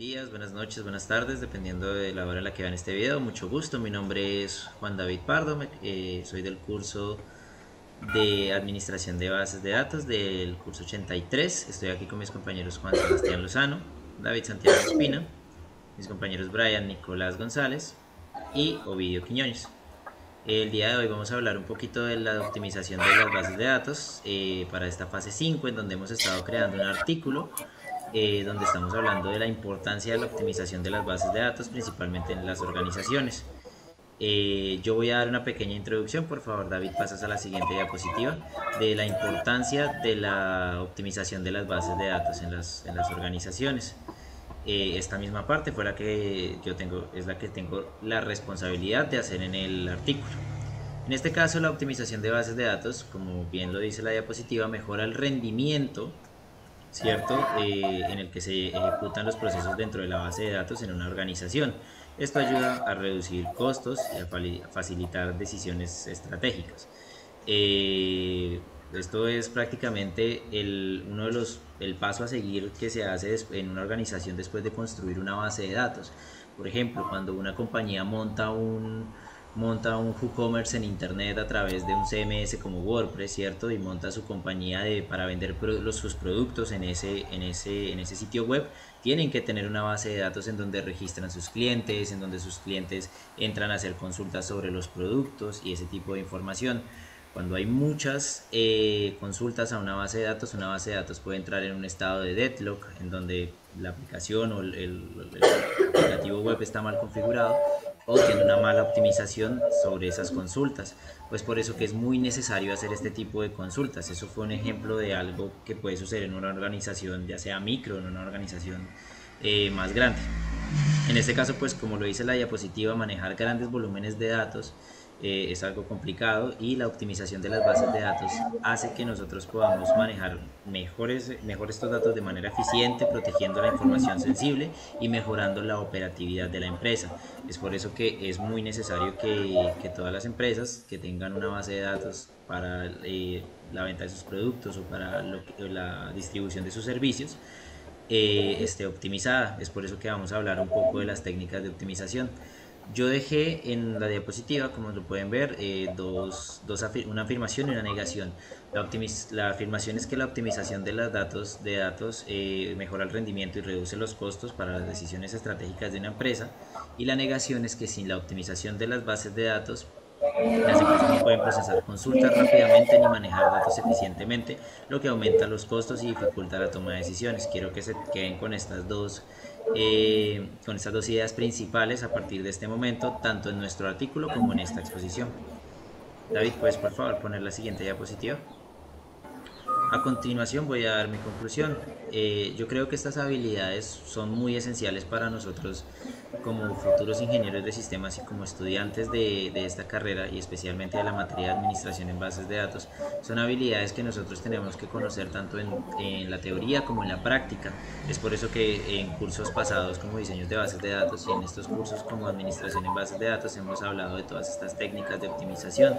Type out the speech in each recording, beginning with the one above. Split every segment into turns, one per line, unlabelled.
días, buenas noches, buenas tardes, dependiendo de la hora en la que vean este video. Mucho gusto, mi nombre es Juan David Pardo, soy del curso de Administración de Bases de Datos del curso 83. Estoy aquí con mis compañeros Juan Sebastián Lozano, David Santiago Espina, mis compañeros Brian Nicolás González y Ovidio Quiñones. El día de hoy vamos a hablar un poquito de la optimización de las bases de datos para esta fase 5, en donde hemos estado creando un artículo donde estamos hablando de la importancia de la optimización de las bases de datos, principalmente en las organizaciones. Yo voy a dar una pequeña introducción, por favor David, pasas a la siguiente diapositiva, de la importancia de la optimización de las bases de datos en las organizaciones. Esta misma parte fue la que es la que tengo la responsabilidad de hacer en el artículo. En este caso, la optimización de bases de datos, como bien lo dice la diapositiva, mejora el rendimiento, ¿cierto? En el que se ejecutan los procesos dentro de la base de datos en una organización. Esto ayuda a reducir costos y a facilitar decisiones estratégicas. Esto es prácticamente el paso a seguir que se hace en una organización después de construir una base de datos. Por ejemplo, cuando una compañía monta un WooCommerce en internet a través de un CMS como WordPress, ¿cierto? Y monta su compañía para vender sus productos en ese sitio web. Tienen que tener una base de datos en donde registran sus clientes, en donde sus clientes entran a hacer consultas sobre los productos y ese tipo de información. Cuando hay muchas consultas a una base de datos puede entrar en un estado de deadlock, en donde la aplicación o el aplicativo web está mal configurado o tiene una mala optimización sobre esas consultas. Pues por eso que es muy necesario hacer este tipo de consultas. Eso fue un ejemplo de algo que puede suceder en una organización, ya sea micro, en una organización más grande. En este caso, pues como lo dice la diapositiva, manejar grandes volúmenes de datos es algo complicado, y la optimización de las bases de datos hace que nosotros podamos manejar mejor estos datos de manera eficiente, protegiendo la información sensible y mejorando la operatividad de la empresa. Es por eso que es muy necesario que todas las empresas que tengan una base de datos para la venta de sus productos o para la distribución de sus servicios esté optimizada. Es por eso que vamos a hablar un poco de las técnicas de optimización. Yo dejé en la diapositiva, como lo pueden ver, una afirmación y una negación. La afirmación es que la optimización de los datos mejora el rendimiento y reduce los costos para las decisiones estratégicas de una empresa, y la negación es que sin la optimización de las bases de datos, las empresas no pueden procesar consultas rápidamente ni manejar datos eficientemente, lo que aumenta los costos y dificulta la toma de decisiones. Quiero que se queden con estas dos ideas principales a partir de este momento, tanto en nuestro artículo como en esta exposición. David, ¿puedes por favor poner la siguiente diapositiva? A continuación voy a dar mi conclusión. Yo creo que estas habilidades son muy esenciales para nosotros como futuros ingenieros de sistemas y como estudiantes de esta carrera, y especialmente de la materia de administración en bases de datos. Son habilidades que nosotros tenemos que conocer tanto en la teoría como en la práctica. Es por eso que en cursos pasados como diseños de bases de datos y en estos cursos como administración en bases de datos hemos hablado de todas estas técnicas de optimización,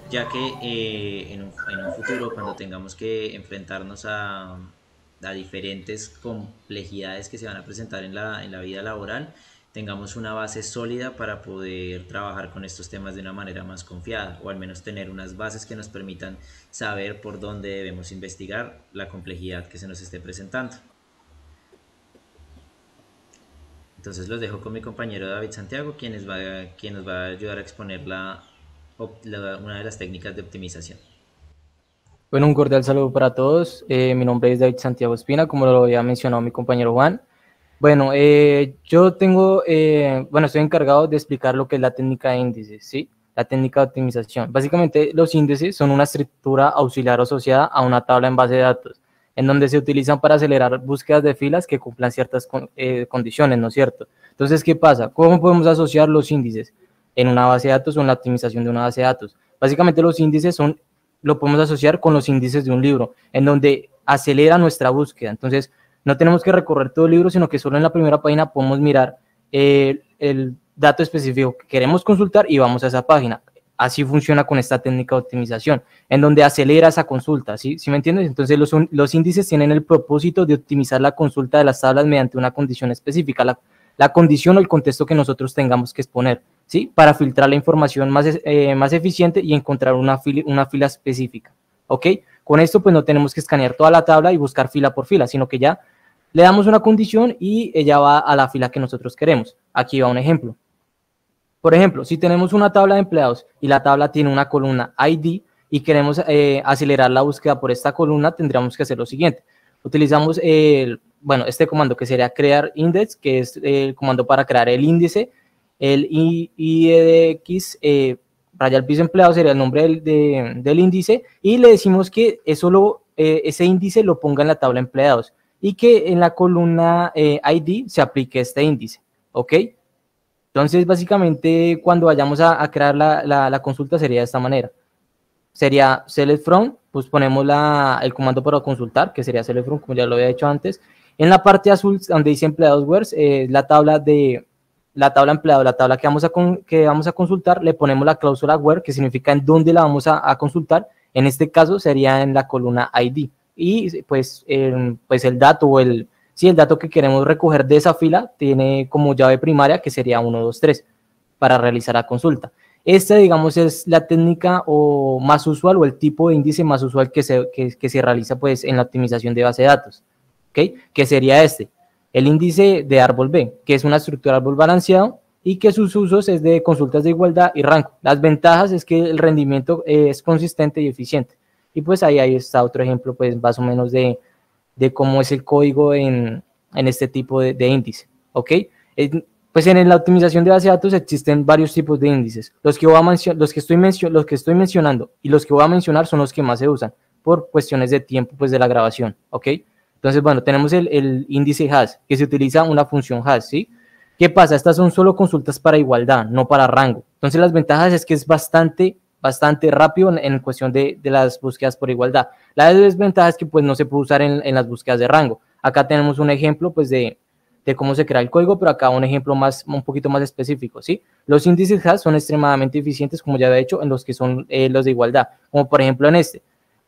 ya que en un futuro, cuando tengamos que enfrentarnos a diferentes complejidades que se van a presentar en la vida laboral, tengamos una base sólida para poder trabajar con estos temas de una manera más confiada, o al menos tener unas bases que nos permitan saber por dónde debemos investigar la complejidad que se nos esté presentando. Entonces los dejo con mi compañero David Santiago, quien nos va a ayudar a exponer una de las técnicas de optimización.
Bueno, un cordial saludo para todos. Mi nombre es David Santiago Espina, como lo había mencionado mi compañero Juan. Bueno, estoy encargado de explicar lo que es la técnica de índices, ¿sí? La técnica de optimización. Básicamente, los índices son una estructura auxiliar asociada a una tabla en base de datos, en donde se utilizan para acelerar búsquedas de filas que cumplan ciertas condiciones, ¿no es cierto? Entonces, ¿qué pasa? ¿Cómo podemos asociar los índices en una base de datos o en la optimización de una base de datos? Básicamente, los índices lo podemos asociar con los índices de un libro, en donde acelera nuestra búsqueda. Entonces, no tenemos que recorrer todo el libro, sino que solo en la primera página podemos mirar el dato específico que queremos consultar y vamos a esa página. así funciona con esta técnica de optimización, en donde acelera esa consulta, ¿sí? ¿Sí me entiendes? Entonces los índices tienen el propósito de optimizar la consulta de las tablas mediante una condición específica, la condición o el contexto que nosotros tengamos que exponer, ¿sí? Para filtrar la información más eficiente y encontrar una fila específica, ¿ok? Con esto pues no tenemos que escanear toda la tabla y buscar fila por fila, sino que ya le damos una condición y ella va a la fila que nosotros queremos. Aquí va un ejemplo. Por ejemplo, si tenemos una tabla de empleados y la tabla tiene una columna ID y queremos acelerar la búsqueda por esta columna, tendríamos que hacer lo siguiente. Utilizamos este comando que sería crear index, que es el comando para crear el índice. El IEDX raya al piso empleado sería el nombre del índice y le decimos que ese índice lo ponga en la tabla empleados y que en la columna ID se aplique este índice, ¿ok? Entonces, básicamente, cuando vayamos a crear la consulta sería de esta manera. Sería select from, pues ponemos el comando para consultar, que sería select from, como ya lo había hecho antes. En la parte azul, donde dice empleados where, la tabla empleado, la tabla que vamos a consultar, le ponemos la cláusula where, que significa en dónde la vamos a consultar. En este caso sería en la columna ID. Y pues el dato o el dato que queremos recoger de esa fila tiene como llave primaria, que sería 1, 2, 3, para realizar la consulta. Esta, digamos, es la técnica más usual o el tipo de índice más usual que se realiza pues, en la optimización de base de datos, ¿okay? Que sería el índice de árbol B, que es una estructura de árbol balanceado y que sus usos es de consultas de igualdad y rango. Las ventajas es que el rendimiento es consistente y eficiente. Y pues ahí está otro ejemplo, pues más o menos de cómo es el código en este tipo de índice, ¿ok? Pues en la optimización de base de datos existen varios tipos de índices. Los que estoy mencionando y los que voy a mencionar son los que más se usan por cuestiones de tiempo pues de la grabación, ¿ok? Entonces, bueno, tenemos el índice hash, que se utiliza una función hash, ¿sí? ¿Qué pasa? Estas son solo consultas para igualdad, no para rango. Entonces, las ventajas es que es bastante rápido en cuestión de las búsquedas por igualdad. La desventaja es que pues no se puede usar en las búsquedas de rango. Acá tenemos un ejemplo pues de cómo se crea el código, pero acá un ejemplo un poquito más específico, ¿sí? Los índices hash son extremadamente eficientes, como ya había dicho, en los que son los de igualdad, como por ejemplo en este.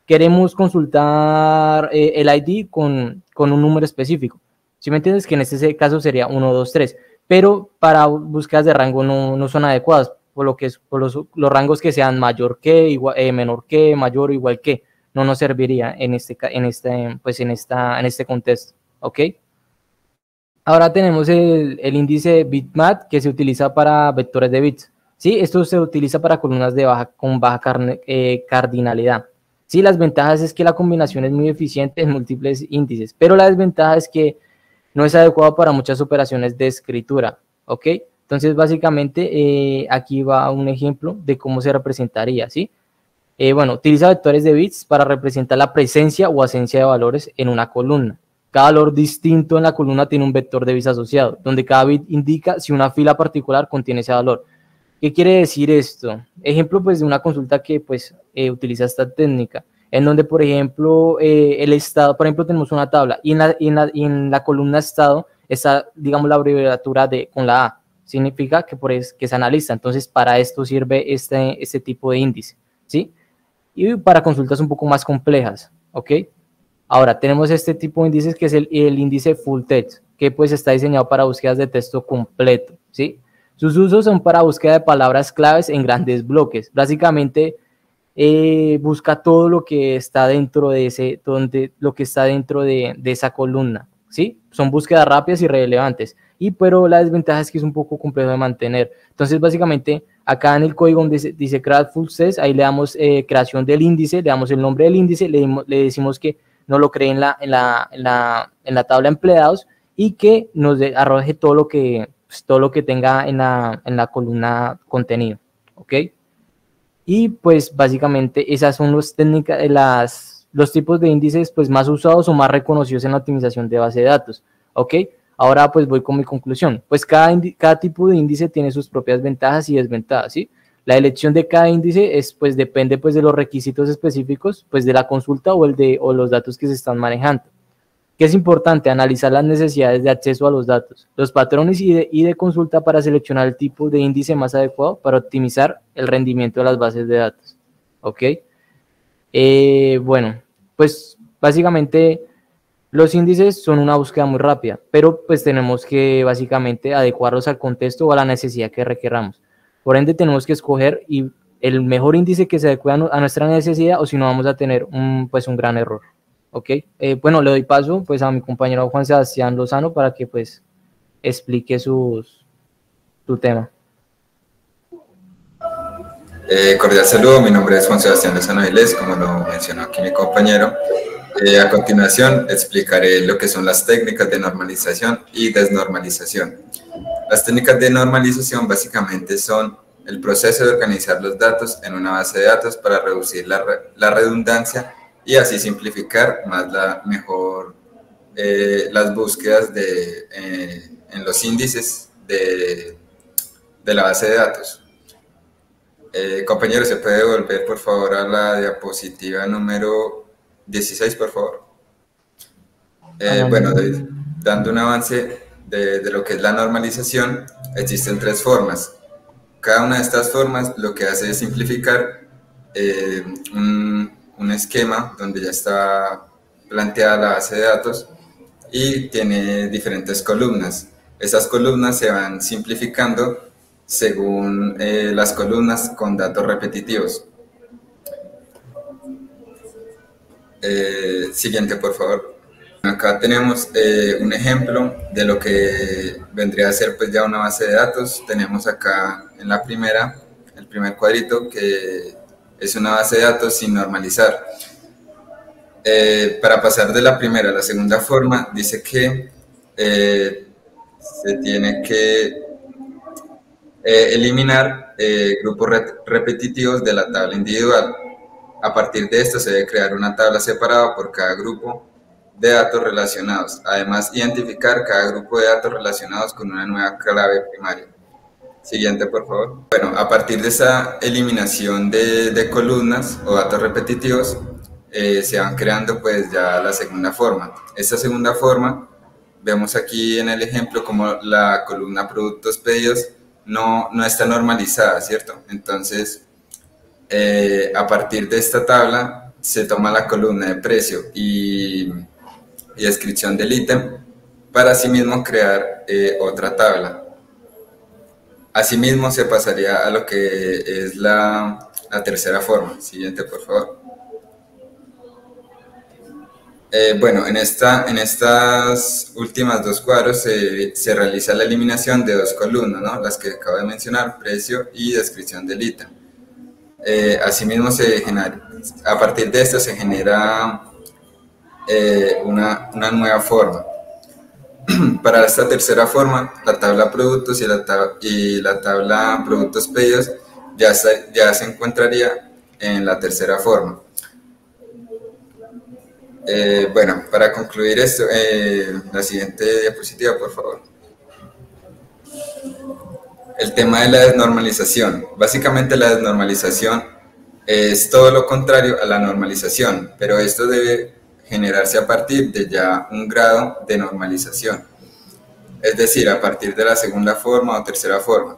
Queremos consultar el ID con un número específico. ¿Sí me entiendes? Que en este caso sería 1, 2, 3, pero para búsquedas de rango no son adecuadas, por los rangos que sean mayor que, menor que, mayor o igual que, no nos serviría en este contexto, ¿ok? Ahora tenemos el índice bitmap que se utiliza para vectores de bits, ¿sí? Esto se utiliza para columnas con baja cardinalidad. Sí, las ventajas es que la combinación es muy eficiente en múltiples índices, pero la desventaja es que no es adecuado para muchas operaciones de escritura, ¿ok? Entonces, básicamente, aquí va un ejemplo de cómo se representaría, ¿sí? Bueno, utiliza vectores de bits para representar la presencia o ausencia de valores en una columna. Cada valor distinto en la columna tiene un vector de bits asociado, donde cada bit indica si una fila particular contiene ese valor. ¿Qué quiere decir esto? Ejemplo, pues, de una consulta que, pues, utiliza esta técnica, en donde, por ejemplo, el estado, por ejemplo, tenemos una tabla y en la columna estado está, digamos, la abreviatura con la A. Significa que es analista. Entonces, para esto sirve este tipo de índice, ¿sí? Y para consultas un poco más complejas, ¿ok? Ahora, tenemos este tipo de índices que es el índice full text, que pues está diseñado para búsquedas de texto completo, ¿sí? Sus usos son para búsqueda de palabras claves en grandes bloques. Básicamente, busca todo lo que está dentro de esa columna, ¿sí? Son búsquedas rápidas y relevantes, pero la desventaja es que es un poco complejo de mantener. Entonces, básicamente, acá en el código donde dice create full text, ahí le damos creación del índice, le damos el nombre del índice, le decimos que no lo cree en la tabla empleados y que nos arroje todo lo que tenga en la columna contenido, ¿ok? Y pues básicamente esas son los tipos de índices pues más usados o más reconocidos en la optimización de base de datos, ¿ok? Ahora pues voy con mi conclusión. Pues cada tipo de índice tiene sus propias ventajas y desventajas, ¿sí? La elección de cada índice depende de los requisitos específicos pues de la consulta o los datos que se están manejando. ¿Qué es importante? Analizar las necesidades de acceso a los datos, los patrones y de consulta para seleccionar el tipo de índice más adecuado para optimizar el rendimiento de las bases de datos. ¿Ok? Bueno, pues básicamente los índices son una búsqueda muy rápida, pero pues tenemos que básicamente adecuarlos al contexto o a la necesidad que requeramos. Por ende, tenemos que escoger el mejor índice que se adecue a nuestra necesidad, o si no vamos a tener pues un gran error. ¿Ok? Bueno, le doy paso pues a mi compañero Juan Sebastián Lozano para que pues explique su tema.
Cordial saludo, mi nombre es Juan Sebastián Lozano Avilés, como lo mencionó aquí mi compañero. A continuación explicaré lo que son las técnicas de normalización y desnormalización. Las técnicas de normalización básicamente son el proceso de organizar los datos en una base de datos para reducir la redundancia y así simplificar mejor las búsquedas en los índices de la base de datos. Compañero, ¿se puede volver por favor a la diapositiva número 16, por favor? Bueno, dando un avance de lo que es la normalización, existen 3 formas. Cada una de estas formas lo que hace es simplificar un esquema donde ya está planteada la base de datos y tiene diferentes columnas. Esas columnas se van simplificando según las columnas con datos repetitivos. Siguiente, por favor. Acá tenemos un ejemplo de lo que vendría a ser pues ya una base de datos. Tenemos acá en la el primer cuadrito, que es una base de datos sin normalizar. Para pasar de la primera a la segunda forma, dice que se tiene que eliminar grupos repetitivos de la tabla individual. A partir de esto se debe crear una tabla separada por cada grupo de datos relacionados. Además, identificar cada grupo de datos relacionados con una nueva clave primaria. Siguiente, por favor. Bueno, a partir de esa eliminación de columnas o datos repetitivos, se van creando pues ya la segunda forma. Esta segunda forma, vemos aquí en el ejemplo como la columna productos pedidos no está normalizada, ¿cierto? Entonces, a partir de esta tabla se toma la columna de precio y descripción del ítem para asimismo crear otra tabla. Asimismo se pasaría a lo que es la tercera forma. Siguiente, por favor. Bueno, en estas últimas 2 cuadros se realiza la eliminación de 2 columnas, ¿no? Las que acabo de mencionar, precio y descripción del ítem. Asimismo, a partir de esto se genera una nueva forma. Para esta tercera forma, la tabla productos y la tabla productos pedidos ya se encontraría en la tercera forma. Bueno, para concluir esto, la siguiente diapositiva, por favor. El tema de la desnormalización. Básicamente la desnormalización es todo lo contrario a la normalización, pero esto debe generarse a partir de ya un grado de normalización, es decir, a partir de la segunda forma o tercera forma.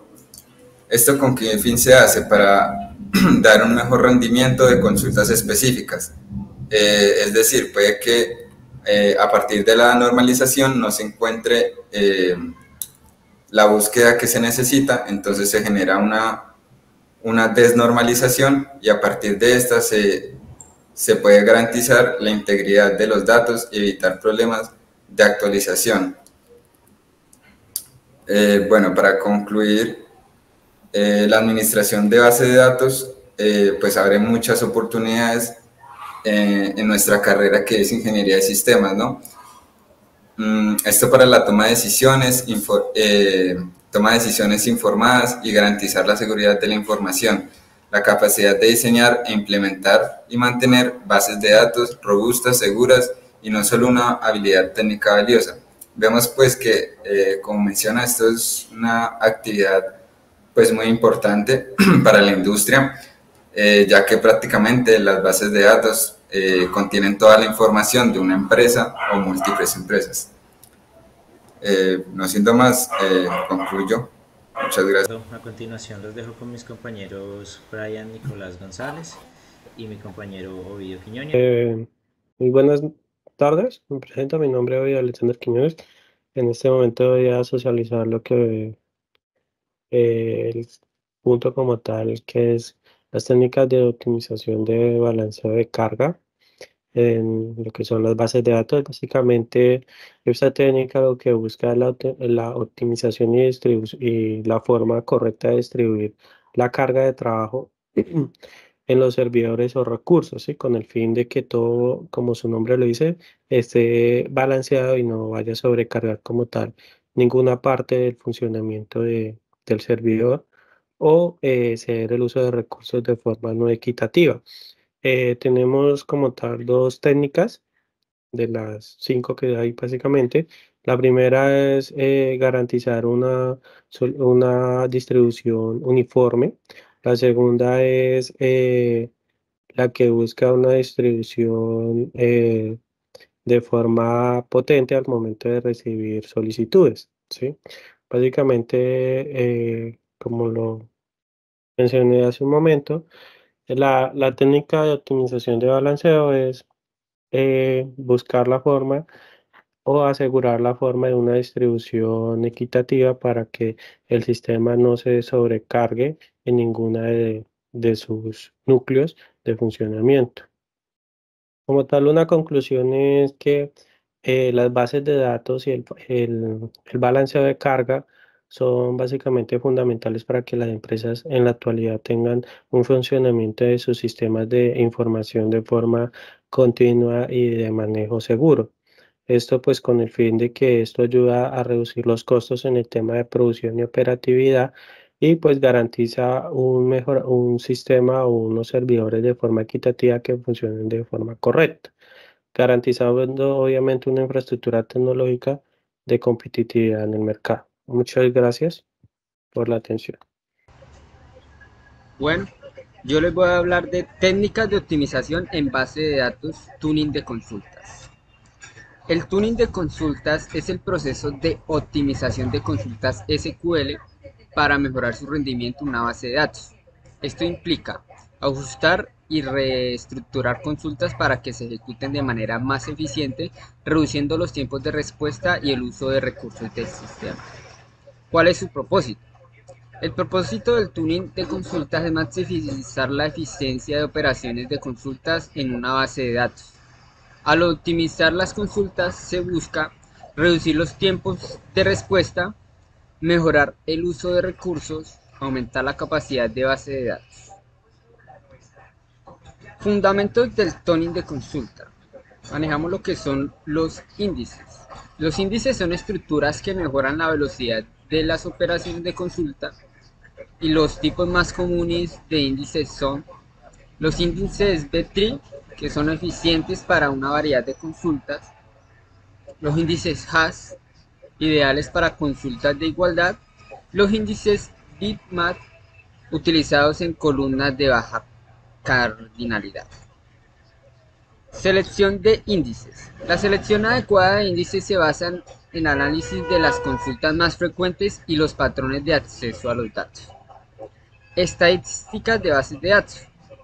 ¿Esto con qué fin se hace? Para dar un mejor rendimiento de consultas específicas. Es decir, puede que a partir de la normalización no se encuentre la búsqueda que se necesita, entonces se genera una desnormalización y a partir de esta se puede garantizar la integridad de los datos y evitar problemas de actualización. Bueno, para concluir, la administración de base de datos pues abre muchas oportunidades en nuestra carrera, que es ingeniería de sistemas, ¿no? Esto para la toma de decisiones informadas y garantizar la seguridad de la información, la capacidad de diseñar e implementar y mantener bases de datos robustas, seguras y no solo una habilidad técnica valiosa. Vemos pues que, como menciona, esto es una actividad pues muy importante para la industria, ya que prácticamente las bases de datos contienen toda la información de una empresa o múltiples empresas. No siendo más, concluyo. Muchas gracias.
A continuación los dejo con mis compañeros Brian Nicolás González y mi compañero Ovidio Quiñones.
Muy buenas tardes, me presento, mi nombre es Ovidio Alexander Quiñones. En este momento voy a socializar lo que el punto como tal, que es las técnicas de optimización de balanceo de carga en lo que son las bases de datos. Básicamente, esta técnica lo que busca es la optimización y la forma correcta de distribuir la carga de trabajo en los servidores o recursos, ¿sí? Con el fin de que todo, como su nombre lo dice, esté balanceado y no vaya a sobrecargar como tal ninguna parte del funcionamiento del servidor o ceder el uso de recursos de forma no equitativa. Tenemos como tal dos técnicas de las 5 que hay básicamente. La primera es garantizar una distribución uniforme. La segunda es la que busca una distribución de forma potente al momento de recibir solicitudes, ¿sí? Básicamente, como lo mencioné hace un momento, la técnica de optimización de balanceo es buscar la forma o asegurar la forma de una distribución equitativa para que el sistema no se sobrecargue en ninguna de sus núcleos de funcionamiento. Como tal, una conclusión es que las bases de datos y el balanceo de carga son básicamente fundamentales para que las empresas en la actualidad tengan un funcionamiento de sus sistemas de información de forma continua y de manejo seguro. Esto pues con el fin de que esto ayuda a reducir los costos en el tema de producción y operatividad y pues garantiza un sistema o unos servidores de forma equitativa que funcionen de forma correcta, garantizando obviamente una infraestructura tecnológica de competitividad en el mercado. Muchas gracias por la atención.
Bueno, yo les voy a hablar de técnicas de optimización en base de datos, tuning de consultas. El tuning de consultas es el proceso de optimización de consultas SQL para mejorar su rendimiento en una base de datos. Esto implica ajustar y reestructurar consultas para que se ejecuten de manera más eficiente, reduciendo los tiempos de respuesta y el uso de recursos del sistema. ¿Cuál es su propósito? El propósito del tuning de consultas es maximizar la eficiencia de operaciones de consultas en una base de datos. Al optimizar las consultas se busca reducir los tiempos de respuesta, mejorar el uso de recursos, aumentar la capacidad de base de datos. Fundamentos del tuning de consulta. Manejamos lo que son los índices. Los índices son estructuras que mejoran la velocidad de las operaciones de consulta y los tipos más comunes de índices son los índices B-tree, que son eficientes para una variedad de consultas, los índices hash, ideales para consultas de igualdad, los índices bitmap, utilizados en columnas de baja cardinalidad. Selección de índices. La selección adecuada de índices se basa en análisis de las consultas más frecuentes y los patrones de acceso a los datos. Estadísticas de bases de datos.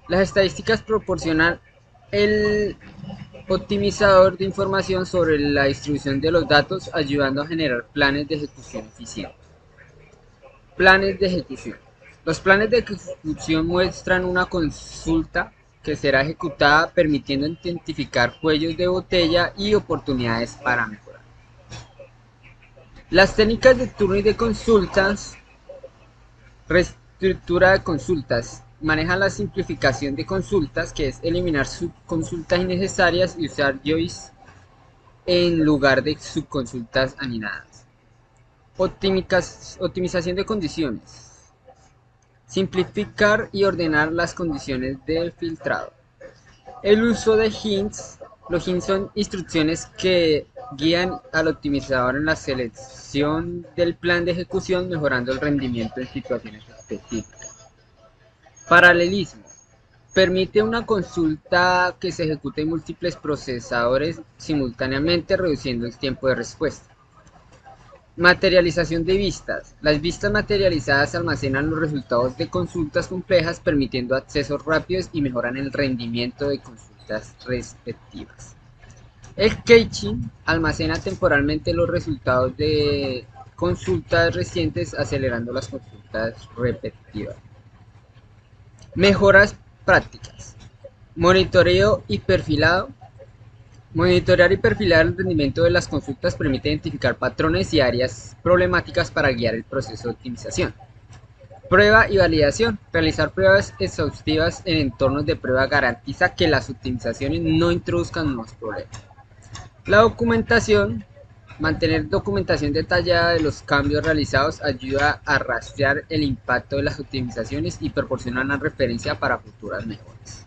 Las estadísticas proporcionan el optimizador de información sobre la distribución de los datos, ayudando a generar planes de ejecución eficientes. Planes de ejecución. Los planes de ejecución muestran una consulta que será ejecutada, permitiendo identificar cuellos de botella y oportunidades para mejorar. Las técnicas de turno y de consultas. Reestructura de consultas. Maneja la simplificación de consultas, que es eliminar subconsultas innecesarias y usar joins en lugar de subconsultas anidadas. Optimización de condiciones. Simplificar y ordenar las condiciones del filtrado. El uso de hints. Los hints son instrucciones que guían al optimizador en la selección del plan de ejecución, mejorando el rendimiento en situaciones específicas. Paralelismo. Permite una consulta que se ejecute en múltiples procesadores simultáneamente, reduciendo el tiempo de respuesta. Materialización de vistas. Las vistas materializadas almacenan los resultados de consultas complejas, permitiendo accesos rápidos y mejoran el rendimiento de consultas respectivas. El caching almacena temporalmente los resultados de consultas recientes, acelerando las consultas repetitivas. Mejoras prácticas. Monitoreo y perfilado. Monitorear y perfilar el rendimiento de las consultas permite identificar patrones y áreas problemáticas para guiar el proceso de optimización. Prueba y validación. Realizar pruebas exhaustivas en entornos de prueba garantiza que las optimizaciones no introduzcan nuevos problemas. La documentación. Mantener documentación detallada de los cambios realizados ayuda a rastrear el impacto de las optimizaciones y proporciona una referencia para futuras mejoras.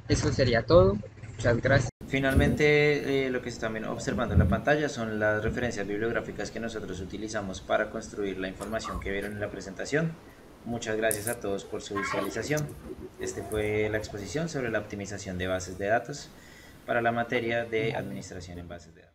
Eso sería todo. Muchas gracias.
Finalmente, lo que se está observando en la pantalla son las referencias bibliográficas que nosotros utilizamos para construir la información que vieron en la presentación. Muchas gracias a todos por su visualización. Esta fue la exposición sobre la optimización de bases de datos para la materia de administración en bases de datos.